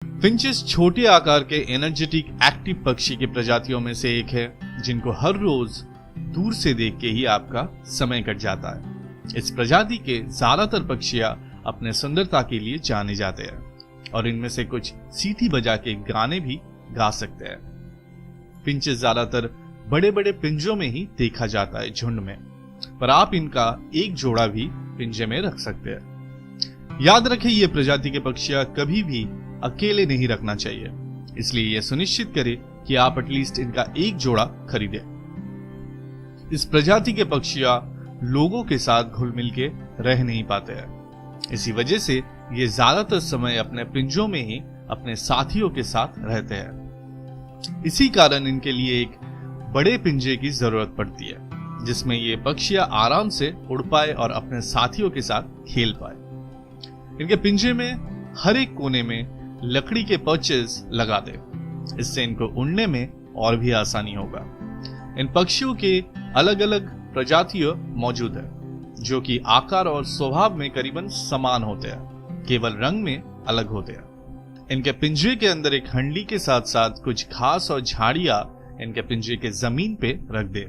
Finches छोटे आकार के एनर्जेटिक एक्टिव पक्षी की प्रजातियों में से एक है जिनको हर रोज दूर से देख के ही आपका समय कट जाता है। इस प्रजाति के ज्यादातर पक्षियां अपने सुंदरता के लिए जाने जाते हैं और इनमें से कुछ सीटी बजा के गाने भी गा सकते हैं। फिंचेस ज्यादातर बड़े बड़े पिंजरों में ही देखा जाता है झुंड में, पर आप इनका एक जोड़ा भी पिंजरे में रख सकते हैं। याद रखें, ये प्रजाति के पक्षियां कभी भी अकेले नहीं रखना चाहिए, इसलिए यह सुनिश्चित करें कि आप एटलीस्ट इनका एक जोड़ा खरीदें। इस प्रजाति के पक्षियां लोगों के साथ घुल मिल के रह नहीं पाते हैं। इसी वजह से ये ज्यादातर समय अपने पिंजरों में ही अपने साथियों के साथ रहते हैं। इसी कारण इनके लिए एक बड़े पिंजरे की जरूरत पड़ती है जिसमें ये पक्षियां आराम से उड़ पाए और अपने साथियों के साथ खेल पाए। इनके पिंजरे में हर एक कोने में लकड़ी के पर्चेस लगा दे, इससे इनको उड़ने में और भी आसानी होगा। इन पक्षियों के अलग अलग प्रजातियां मौजूद है जो कि आकार और स्वभाव में करीबन समान होते हैं, केवल रंग में अलग होते हैं। इनके पिंजरे के अंदर एक हंडी के साथ साथ कुछ घास और झाड़ियां इनके पिंजरे के जमीन पे रख दे।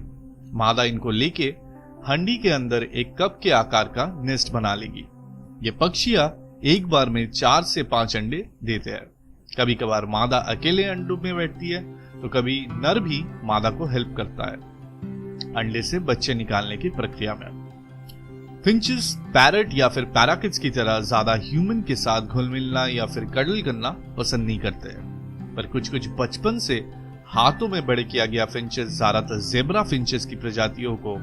मादा इनको लेके हंडी के अंदर एक कप के आकार का नेस्ट बना लेगी। ये पक्षियां एक बार में 4 से 5 अंडे देते हैं। कभी कभार मादा अकेले अंडों में बैठती है तो कभी नर भी मादा को हेल्प करता है अंडे से बच्चे निकालने की प्रक्रिया में। फिंचेस पैरट या फिर पैराकिट्स की तरह ज्यादा ह्यूमन के साथ घुल मिलना या फिर कडल करना पसंद नहीं करते हैं, पर कुछ बचपन से हाथों में बड़े किया गया फिंचेस ज्यादातर ज़ेब्रा फिंचेस की प्रजातियों को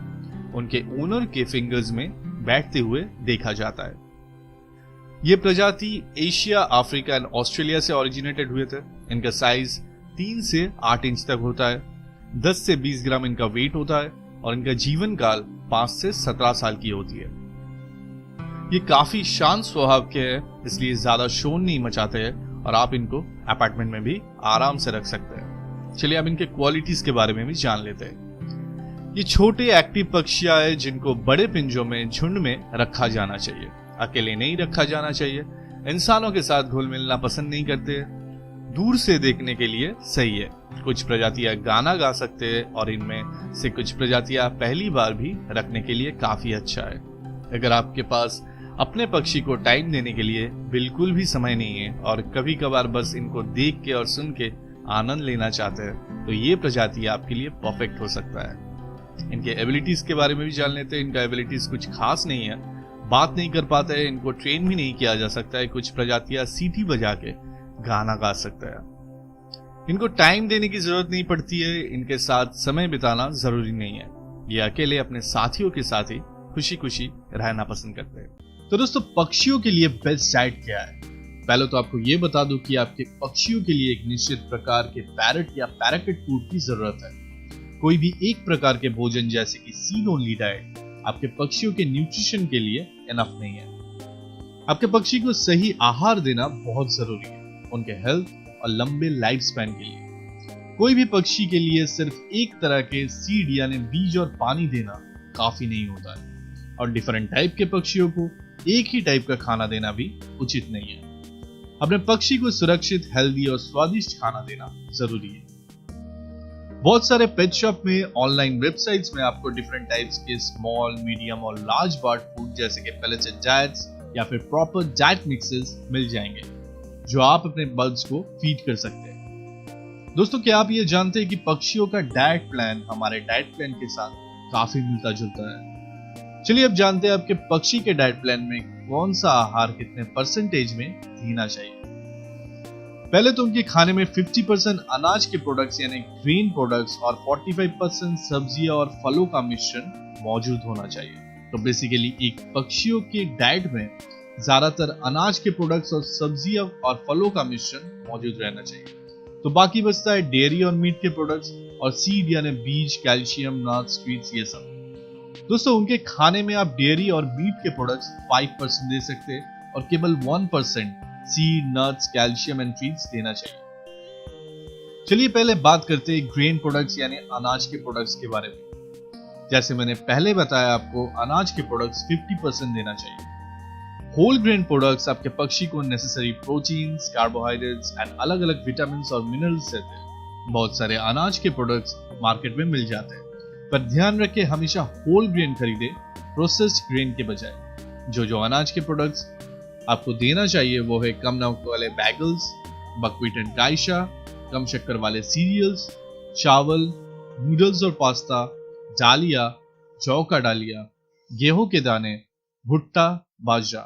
उनके ओनर के फिंगर्स में बैठते हुए देखा जाता है। ये प्रजाति एशिया, अफ्रीका एंड ऑस्ट्रेलिया से ओरिजिनेटेड हुए थे। इनका साइज 3 से 8 इंच तक होता है। 10 से 20 ग्राम इनका वेट होता है और इनका जीवन काल 5 से 17 साल की होती है। ये काफी शांत स्वभाव के हैं, इसलिए ज्यादा शोर नहीं मचाते हैं और आप इनको अपार्टमेंट में भी आराम से रख सकते हैं। चलिए अब इनके क्वालिटीज के बारे में भी जान लेते हैं। ये छोटे एक्टिव पक्षियां हैं जिनको बड़े पिंजरों में झुंड में रखा जाना चाहिए, अकेले नहीं रखा जाना चाहिए। इंसानों के साथ घुल मिलना पसंद नहीं करते, दूर से देखने के लिए सही है। कुछ प्रजातियां गाना गा सकते हैं और इनमें से कुछ प्रजातियां पहली बार भी रखने के लिए काफी अच्छा है। अगर आपके पास अपने पक्षी को टाइम देने के लिए बिल्कुल भी समय नहीं है और कभी कभार बस इनको देख के और सुन के आनंद लेना चाहते हैं तो ये प्रजाति आपके लिए परफेक्ट हो सकता है। इनके एबिलिटीज के बारे में भी जान लेते हैं। इनका एबिलिटीज कुछ खास नहीं है, बात नहीं कर पाते हैं, इनको ट्रेन भी नहीं किया जा सकता है। कुछ प्रजातियां सीटी बजा के गाना गा सकता है। इनको टाइम देने की जरूरत नहीं पड़ती है, इनके साथ समय बिताना जरूरी नहीं है। ये अकेले अपने साथियों के साथ ही खुशी खुशी रहना पसंद करते हैं। तो दोस्तों, पक्षियों के लिए बेस्ट डाइट क्या है? पहले तो आपको ये बता दूं कि आपके पक्षियों के लिए एक निश्चित प्रकार के पैरट या पैराकिट फूड की जरूरत है। कोई भी एक प्रकार के भोजन जैसे कि सीड ओनली डाइट आपके पक्षियों के न्यूट्रिशन के लिए इनफ नहीं है। आपके पक्षी को सही आहार देना बहुत जरूरी है उनके हेल्थ और लंबे लाइफ स्पैन के लिए। कोई भी पक्षी के लिए सिर्फ एक तरह के सीड यानी बीज और पानी देना काफी नहीं होता है और डिफरेंट टाइप के पक्षियों को एक ही टाइप का खाना देना भी उचित नहीं है। अपने पक्षी को सुरक्षित, हेल्दी और स्वादिष्ट खाना देना जरूरी है। बहुत सारे पेट शॉप में, ऑनलाइन वेबसाइट्स में आपको डिफरेंट टाइप्स के स्मॉल, मीडियम और लार्ज बर्ड फूड जैसे कि पेलेटेड डाइट्स या फिर प्रॉपर डाइट मिक्सेस मिल जाएंगे जो आप अपने बर्ड्स को फीड कर सकते हैं। दोस्तों, क्या आप ये जानते हैं कि पक्षियों का डाइट प्लान हमारे डाइट प्लान के साथ काफी मिलता जुलता है? चलिए अब जानते हैं आपके पक्षी के डाइट प्लान में कौन सा आहार कितने परसेंटेज में देना चाहिए। पहले तो उनके खाने में 50% अनाज के प्रोडक्ट्स यानी ग्रेन प्रोडक्ट्स और 45% सब्जियां और फलों का मिश्रण मौजूद होना चाहिए। तो बेसिकली एक पक्षियों के डाइट में ज्यादातर अनाज के प्रोडक्ट्स और सब्जियां और फलों का मिश्रण मौजूद रहना चाहिए। तो बाकी बचता है डेयरी और मीट के प्रोडक्ट्स और सीड यानी बीज, कैल्शियम, नट्स, ट्रीट्स, ये सब। दोस्तों, उनके खाने में आप डेयरी और मीट के प्रोडक्ट्स 5% दे सकते हैं और केवल 1% seed, nuts, calcium and treats देना चाहिए। चलिए पहले बात करते हैं ग्रेन प्रोडक्ट्स यानी अनाज के प्रोडक्ट्स के बारे में। जैसे मैंने पहले बताया आपको, अनाज के प्रोडक्ट्स 50% देना चाहिए। होल ग्रेन प्रोडक्ट्स आपके पक्षी को नेसेसरी प्रोटीन्स, कार्बोहाइड्रेट्स एंड अलग अलग विटामिन और मिनरल्स देते हैं। बहुत सारे अनाज के प्रोडक्ट्स मार्केट में मिल जाते हैं, पर ध्यान रखें हमेशा होल ग्रेन खरीदे, प्रोसेस्ड ग्रेन के बजाय। जो अनाज के प्रोडक्ट्स आपको देना चाहिए वो है कम नमक वाले बैगल्स, बकव्हीट एंड कायशा, कम शक्कर वाले सीरियल्स, चावल, नूडल्स और पास्ता, डालिया, जौ का डालिया, गेहूं के दाने, भुट्टा, बाजरा।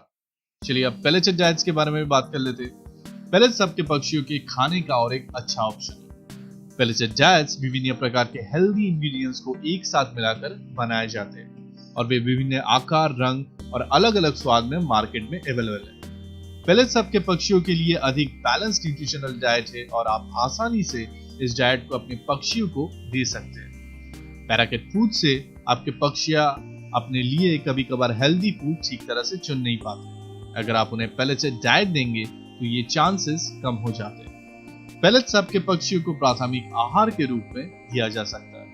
चलिए अब पेलेटेड डाइट्स के बारे में भी बात कर लेते हैं। पेलेट्स आपके पक्षियों के खाने का और एक अच्छा ऑप्शन है। पेलेटेड डाइट्स विभिन्न प्रकार के हेल्दी इंग्रेडिएंट्स को एक साथ मिलाकर बनाए जाते हैं और वे विभिन्न आकार, रंग और अलग अलग स्वाद में मार्केट में अवेलेबल है। पेलेट्स आपके पक्षियों के लिए अधिक बैलेंस्ड न्यूट्रिशनल डाइट है और आप आसानी से इस डाइट को अपने पक्षियों को दे सकते हैं। पैराकेट फूड से आपके पक्षियां अपने लिए कभी कभार हेल्दी फूड ठीक तरह से चुन नहीं पाते। अगर आप उन्हें पेलेटेड डाइट देंगे तो ये चांसेस कम हो जाते हैं। पेलेट्स आपके पक्षियों को प्राथमिक आहार के रूप में दिया जा सकता है,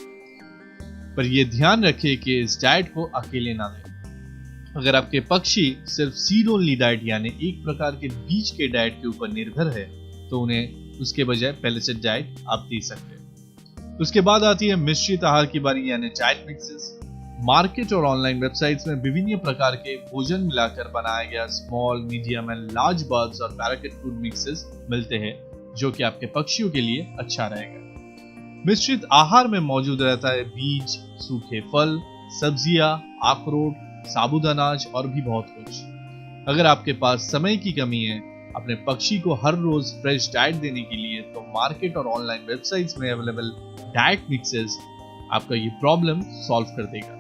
पर यह ध्यान रखें कि इस डाइट को अकेले ना दें। अगर आपके पक्षी सिर्फ सीड ओनली डाइट यानी एक प्रकार के बीज के डाइट के ऊपर निर्भर है तो उन्हें उसके बजाय पेलेटेड डाइट आप दे सकते हैं। उसके बाद आती है मिश्रित आहार की बारी यानी डाइट मिक्सेस। मार्केट और ऑनलाइन वेबसाइट्स में विभिन्न प्रकार के भोजन मिलाकर बनाया गया small, medium and large birds और पैराकेट फूड मिक्सेस मिलते हैं जो कि आपके पक्षियों के लिए अच्छा रहेगा। मिश्रित आहार में मौजूद रहता है बीज, सूखे फल, सब्जियां, अखरोट, साबुत अनाज और भी बहुत कुछ। अगर आपके पास समय की कमी है अपने पक्षी को हर रोज फ्रेश डाइट देने के लिए तो मार्केट और ऑनलाइन वेबसाइट्स में अवेलेबल डाइट मिक्सेस आपका ये प्रॉब्लम सॉल्व कर देगा।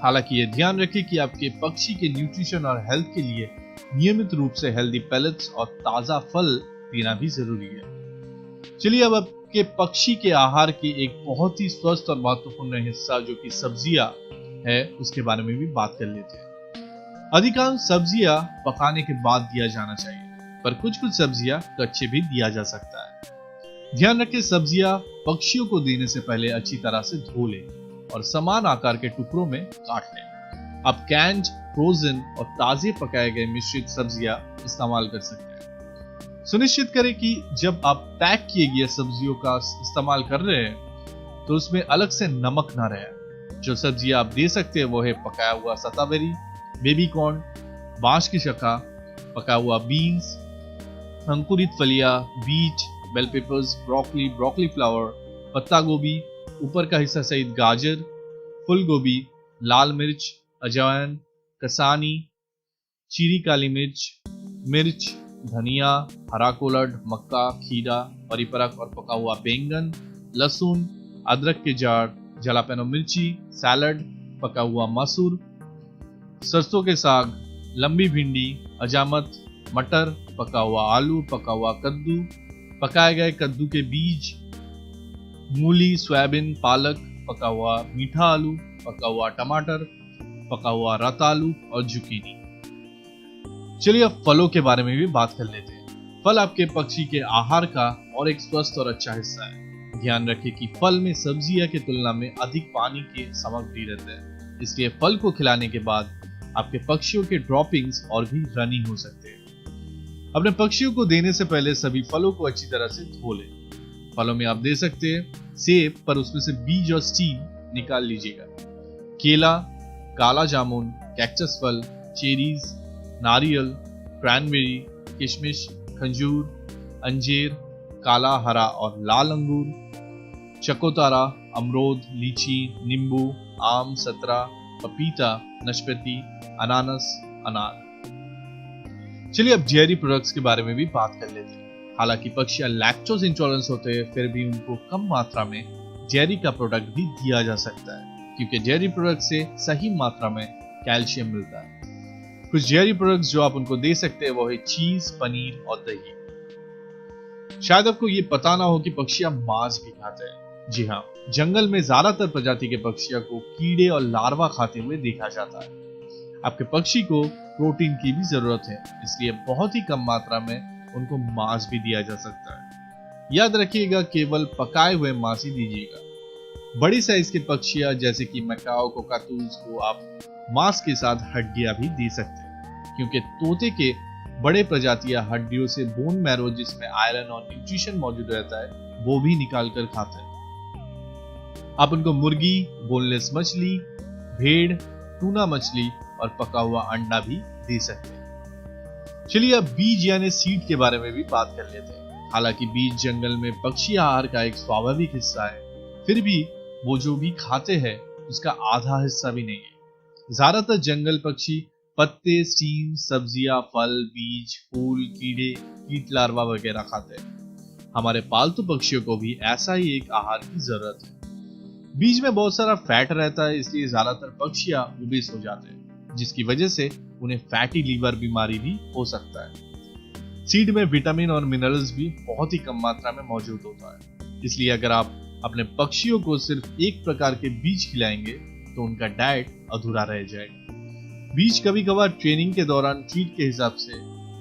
हालांकि ये ध्यान रखें कि आपके पक्षी के न्यूट्रिशन और हेल्थ के लिए नियमित रूप से हेल्दी पेलेट्स और ताजा फल देना भी जरूरी है। चलिए अब आपके पक्षी के आहार के एक बहुत ही स्वस्थ और महत्वपूर्ण हिस्सा जो कि सब्जियां है उसके बारे में भी बात कर लेते हैं। अधिकांश सब्जियां पकाने के बाद दिया जाना चाहिए, पर कुछ सब्जियां कच्चे भी दिया जा सकता है। ध्यान रखें सब्जियां पक्षियों को देने से पहले अच्छी तरह से धो लें और समान आकार के टुकड़ों में काट लें। आप कैंड, फ्रोजन और ताजे पकाए गए मिश्रित सब्जियां इस्तेमाल कर सकते हैं। सुनिश्चित करें कि जब आप पैक किए गए सब्जियों का इस्तेमाल कर रहे हैं तो उसमें अलग से नमक ना रहे। जो सब्जियां आप दे सकते हैं वो है पकाया हुआ सताबेरी, बेबी कॉर्न, बांस की शक्का, पका हुआ बीन्स, अंकुरित फलियां, beet, bell peppers, broccoli, broccoli flower, पत्ता गोभी, ऊपर का हिस्सा सहित गाजर, फूल गोभी, लाल मिर्च, अजवाइन, कसानी, चीरी काली मिर्च, धनिया, हरा कोलड, मक्का, खीरा, परिपरक और पका हुआ बैंगन, लहसुन, अदरक के जाड़, जलापेनो मिर्ची, सैलड, पका हुआ मसूर, सरसों के साग, लंबी भिंडी, अजामत, मटर, पका हुआ आलू, पका हुआ कद्दू, पकाए गए कद्दू के बीज, मूली, सोयाबीन, पालक, पका हुआ मीठा आलू, पका हुआ टमाटर, पका हुआ रतालू और जुकीनी। चलिए अब फलों के बारे में भी बात कर लेते हैं। फल आपके पक्षी के आहार का और एक स्वस्थ और अच्छा हिस्सा है। ध्यान रखें कि फल में सब्जियां की तुलना में अधिक पानी के सामग्री रहते हैं, इसलिए फल को खिलाने के बाद आपके पक्षियों के ड्रॉपिंग्स और भी रनी हो सकते हैं। अपने पक्षियों को देने से पहले सभी फलों को अच्छी तरह से धो लें। फलों में आप दे सकते हैं सेब, पर उसमें से बीज और स्टीम निकाल लीजिएगा। केला, काला जामुन, कैक्टस फल, चेरीज, नारियल, क्रैनबेरी, किशमिश, खजूर, अंजीर, काला, हरा और लाल अंगूर, चकोतारा, अमरूद, लीची, नींबू, आम, संतरा, पपीता, नाशपाती, अनानास, अनार। चलिए अब डेयरी प्रोडक्ट्स के बारे में भी बात कर लेते हैं। हालांकि पक्षियां लैक्टोज इंटॉलरेंस होते हैं, फिर भी उनको कम मात्रा में डेयरी का प्रोडक्ट भी दिया जा सकता है क्योंकि डेयरी प्रोडक्ट से सही मात्रा में कैल्शियम मिलता है। कुछ डेयरी प्रोडक्ट्स जो आप उनको दे सकते हैं वो है चीज, पनीर और दही। शायद आपको ये पता ना हो कि पक्षियां मांस भी खाते हैं। जी हाँ, जंगल में ज्यादातर प्रजाति के पक्षियों को कीड़े और लार्वा खाते हुए देखा जाता है। आपके पक्षी को प्रोटीन की भी जरूरत है, इसलिए बहुत ही कम मात्रा में उनको मांस भी दिया जा सकता है। याद रखिएगा केवल पकाए हुए मांस ही दीजिएगा। बड़ी साइज के पक्षियां जैसे कि मैकाओ, कोकातूज को आप मांस के साथ हड्डियां भी दे सकते हैं। क्योंकि तोते के बड़े प्रजातियां हड्डियों से बोन मैरो जिसमें आयरन और न्यूट्रिशन मौजूद रहता है वो भी निकाल कर खाते हैं। आप उनको मुर्गी, बोनलेस मछली, भेड़, टूना मछली और पका हुआ अंडा भी दे सकते हैं। चलिए अब बीज यानी सीड के बारे में भी बात कर लेते हैं। हालांकि बीज जंगल में पक्षी आहार का एक स्वाभाविक हिस्सा है, फिर भी वो जो भी खाते हैं उसका आधा हिस्सा भी नहीं है। ज्यादातर जंगल पक्षी पत्ते, स्टीम, सब्जियां, फल, बीज, फूल, कीड़े, कीट लार्वा वगैरह खाते हैं। हमारे पालतू पक्षियों को भी ऐसा ही एक आहार की जरूरत है। बीज में बहुत सारा फैट रहता है, इसलिए ज्यादातर पक्षियां ओबेस हो जाते हैं, जिसकी वजह से उन्हें फैटी लीवर बीमारी भी हो सकता है। सीड में विटामिन और मिनरल्स भी बहुत ही कम मात्रा में मौजूद होता है, इसलिए अगर आप अपने पक्षियों को सिर्फ एक प्रकार के बीज खिलाएंगे तो उनका डाइट अधूरा रह जाएगा। बीज कभी कभार ट्रेनिंग के दौरान ट्रीट के हिसाब से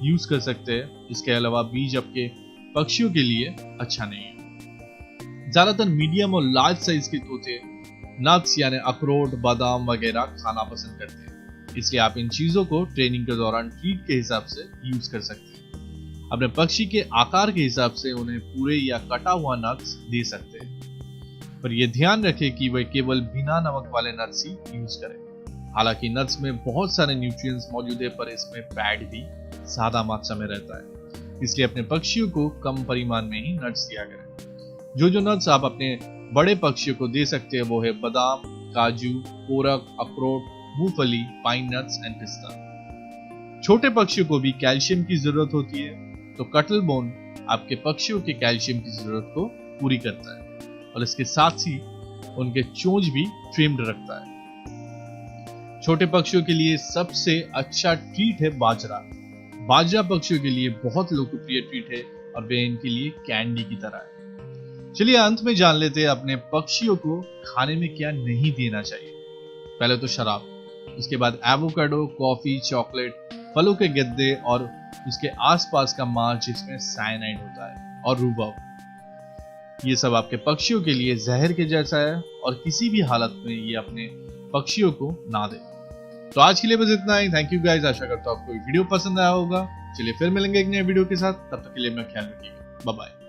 यूज कर सकते हैं। इसके अलावा बीज आपके पक्षियों के लिए अच्छा नहीं है। ज्यादातर मीडियम और लार्ज साइज के तोते नट्स यानी अखरोट, बादाम वगैरह खाना पसंद करते हैं, इसलिए आप इन चीजों को ट्रेनिंग के दौरान ट्रीट के हिसाब से यूज कर सकते हैं। अपने पक्षी के आकार के हिसाब से उन्हें पूरे या कटा हुआ नट्स दे सकते हैं, पर यह ध्यान रखें कि वह केवल बिना नमक वाले नट्स ही यूज करें। हालांकि नट्स में बहुत सारे न्यूट्रिएंट्स मौजूद है, पर इसमें फैट भी ज्यादा मात्रा में रहता है, इसलिए अपने पक्षियों को कम परिमाण में ही नट्स दिया करें। जो नट्स आप अपने बड़े पक्षियों को दे सकते हैं वो है बादाम, काजू, कोरक, अखरोट, मूंगफली, पाइन नट्स एंड पिस्ता। छोटे पक्षियों को भी कैल्शियम की जरूरत होती है, तो कटल बोन आपके पक्षियों के कैल्शियम की जरूरत को पूरी करता है और इसके साथ ही उनके चोंच भी ट्रिम्ड रखता है। छोटे पक्षियों के लिए सबसे अच्छा ट्रीट है बाजरा। बाजरा पक्षियों के लिए बहुत लोकप्रिय ट्रीट है और वे इनके लिए कैंडी की तरह है। चलिए अंत में जान लेते हैं अपने पक्षियों को खाने में क्या नहीं देना चाहिए। पहले तो शराब, उसके बाद एवोकाडो, कॉफी, चॉकलेट, फलों के गद्दे और उसके आसपास का मांस जिसमें साइनाइड होता है, और रूबाब। ये सब आपके पक्षियों के लिए जहर के जैसा है और किसी भी हालत में ये अपने पक्षियों को ना दे। तो आज के लिए बस इतना ही। थैंक यू गाइस, आशा करता हूं आपको वीडियो पसंद आया होगा। चलिए फिर मिलेंगे एक नए वीडियो के साथ, तब तक के लिए अपना ख्याल रखिएगा। Bye bye.